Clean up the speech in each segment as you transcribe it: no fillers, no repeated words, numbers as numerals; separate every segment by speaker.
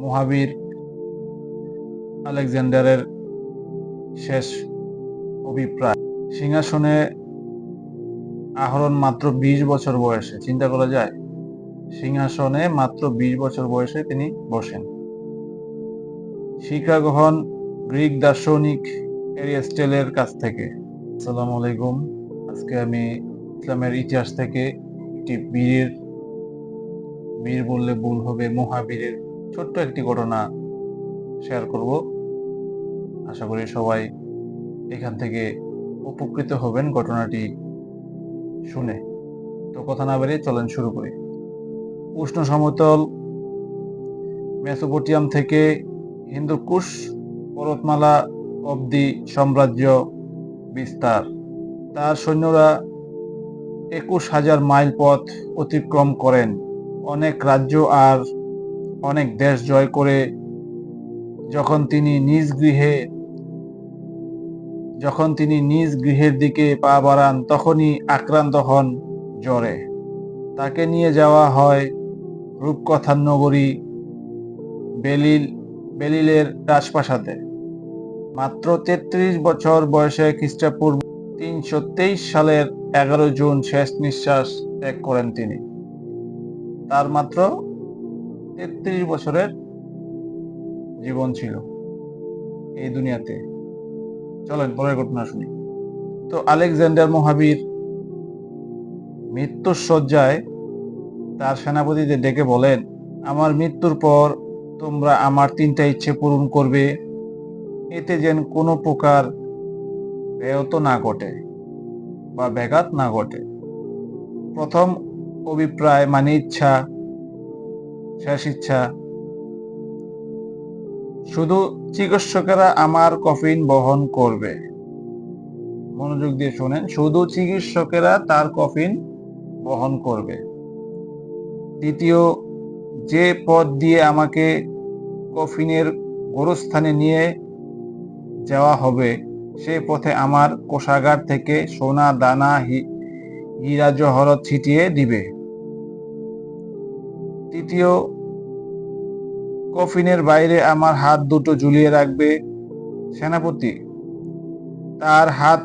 Speaker 1: মহাবীর আলেকজান্ডারের শেষ অভিপ্রায়। সিংহাসনে আরোহণ মাত্র 20 বছর বয়সে। চিন্তা করা যায়, সিংহাসনে মাত্র 20 বছর বয়সে তিনি বসেন। শিক্ষা গ্রহণ গ্রিক দার্শনিক এরিস্টটলের কাছ থেকে। আসসালামু আলাইকুম। আজকে আমি ইসলামের ইতিহাস থেকে একটি বীর বললে ভুল হবে, মহাবীরের ছোট্ট একটি ঘটনা শেয়ার করব। আশা করি সবাই এখান থেকে উপকৃত হবেন ঘটনাটি শুনে। তো কথা না বেরিয়ে চলেন শুরু করি। উষ্ণ সমতল মেসোপটেমিয়া থেকে হিন্দুকুশ পর্বতমালা অবধি সাম্রাজ্য বিস্তার। তার সৈন্যরা 21,000 মাইল পথ অতিক্রম করেন। অনেক রাজ্য আর অনেক দেশ জয় করে যখন তিনি নিজ গৃহের দিকে পা বাড়ান, তখনই আক্রান্ত হন জ্বরে। তাকে নিয়ে যাওয়া হয় রূপকথার নগরী বেলিলের রাজপ্রাসাদে। মাত্র 33 বছর বয়সে খ্রিস্টপূর্ব 323 সালের 11 জুন শেষ নিঃশ্বাস ত্যাগ করেন তিনি। তার মাত্র 33 বছরের জীবন ছিল এই দুনিয়াতে। চলেন পরের ঘটনা শুনি। তো আলেকজান্ডার মহাবীর মৃত্যুর শয্যায় তার সেনাপতিদের ডেকে বলেন, আমার মৃত্যুর পর তোমরা আমার 3টা ইচ্ছে পূরণ করবে, এতে যেন কোনো প্রকার ব্যাহত না ঘটে বা ব্যাঘাত না ঘটে। প্রথম অভিপ্রায় মানে ইচ্ছা, শেষ ইচ্ছা, শুধু চিকিৎসকেরা আমার কফিন বহন করবে। মনোযোগ দিয়ে শোনেন, শুধু চিকিৎসকেরা তার কফিন বহন করবে। দ্বিতীয়, যে পথ দিয়ে আমাকে কফিনের গোরস্থানে নিয়ে যাওয়া হবে, সে পথে আমার কোষাগার থেকে সোনা দানা হীরা জহরত ছিটিয়ে দিবে। তৃতীয়, কফিনের বাইরে আমার হাত দুটো ঝুলিয়ে রাখবে। সেনাপতি তার হাত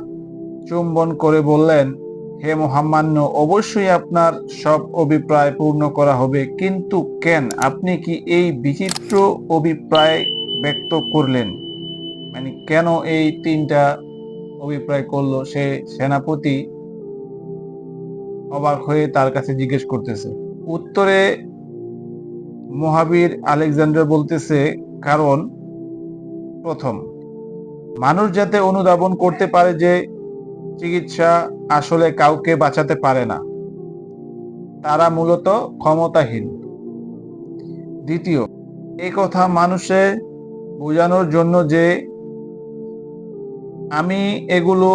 Speaker 1: চুম্বন করে বললেন, হে মহামান্য, অবশ্যই আপনার সব অভিপ্রায় পূর্ণ করা হবে, কিন্তু কেন? আপনি কি এই বিচিত্র অভিপ্রায় ব্যক্ত করলেন? মানে কেন এই 3টা অভিপ্রায় করলো? সে সেনাপতি অবাক হয়ে তার কাছে জিজ্ঞেস করতেছে। উত্তরে মহাবীর আলেকজান্ডার বলতেছে, কারণ প্রথম, মানুষ যাতে অনুধাবন করতে পারে যে চিকিৎসা আসলে কাউকে বাঁচাতে পারে না, তারা মূলত ক্ষমতাহীন। দ্বিতীয়, এই কথা মানুষে বোঝানোর জন্য যে আমি এগুলো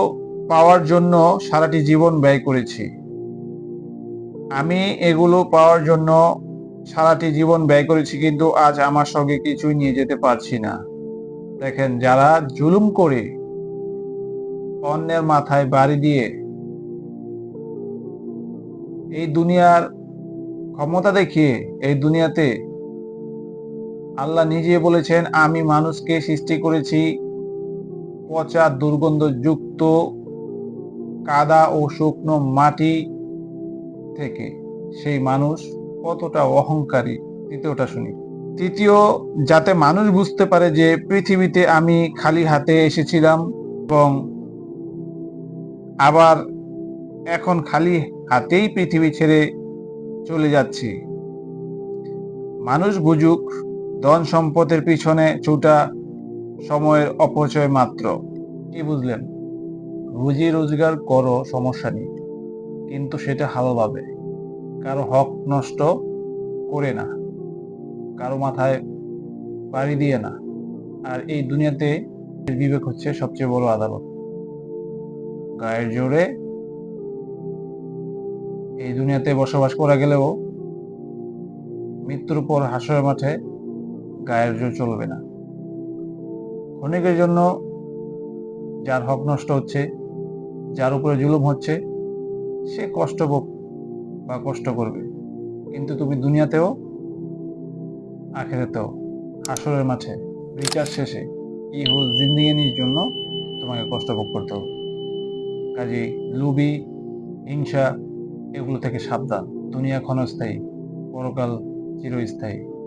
Speaker 1: পাওয়ার জন্য সারাটি জীবন ব্যয় করেছি। কিন্তু আজ আমার সঙ্গে কিছুই নিয়ে যেতে পারছি না। দেখেন, যারা জুলুম করে অন্যের মাথায় বাড়ি দিয়ে এই দুনিয়ার ক্ষমতা দেখিয়ে এই দুনিয়াতে, আল্লাহ নিজে বলেছেন, আমি মানুষকে সৃষ্টি করেছি পচা দুর্গন্ধযুক্ত কাদা ও শুকনো মাটি থেকে। সেই মানুষ কতটা অহংকারী। তৃতীয়টা শুনি। তৃতীয়, যাতে মানুষ বুঝতে পারে যে পৃথিবীতে আমি খালি হাতে এসেছিলাম এবং আবার এখন খালি হাতেই পৃথিবী ছেড়ে চলে যাচ্ছি। মানুষ বুঝুক, ধন সম্পদের পিছনে ছুটা সময়ের অপচয় মাত্র। কি বুঝলেন? রুজি রোজগার করো, সমস্যা নেই, কিন্তু সেটা ভালোভাবে, কারো হক নষ্ট করে না, কারো মাথায় বাড়ি দিয়ে না। আর এই দুনিয়াতে বিবেক হচ্ছে সবচেয়ে বড় আদালত। গায়ের জোরে এই দুনিয়াতে বসবাস করা গেলেও মৃত্যুর পর হাসরের মাঠে গায়ের জোর চলবে না। ক্ষণিকের জন্য যার হক নষ্ট হচ্ছে, যার উপরে জুলুম হচ্ছে, সে কষ্ট করবে, কিন্তু তুমি দুনিয়াতেও আখিরাতেও হাসরের মাঠে বিচার শেষে ইহুল জিন্দিগির জন্য তোমাকে কষ্ট ভোগ করতে হবে। কাজে লোভী, হিংসা এগুলো থেকে সাবধান। দুনিয়া ক্ষণস্থায়ী, পরকাল চিরস্থায়ী।